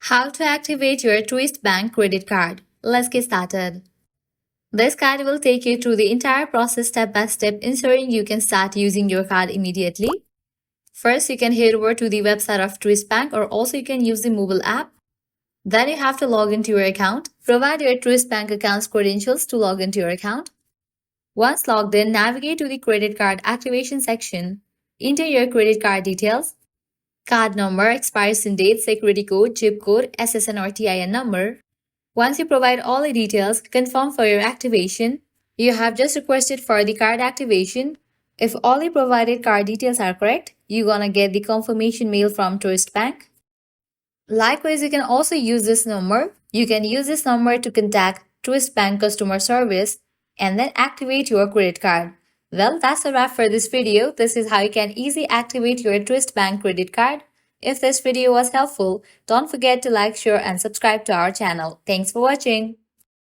How to activate your Truist Bank credit card. Let's get started. This guide will take you through the entire process step by step, ensuring you can start using your card immediately. First, you can head over to the website of Truist Bank, or also you can use the mobile app. Then you have to log into your account. Provide your Truist Bank account's credentials to log into your account. Once logged in, navigate to the credit card activation section. Enter your credit card details. Card number, expiration date, security code, chip code, SSN or TIN number. Once you provide all the details, confirm for your activation. You have just requested for the card activation. If all the provided card details are correct, you're gonna get the confirmation mail from Truist Bank. Likewise, you can also use this number. You can use this number to contact Truist Bank customer service and then activate your credit card. Well, that's a wrap for this video. This is how you can easily activate your Truist Bank credit card. If this video was helpful, don't forget to like, share, and subscribe to our channel. Thanks for watching.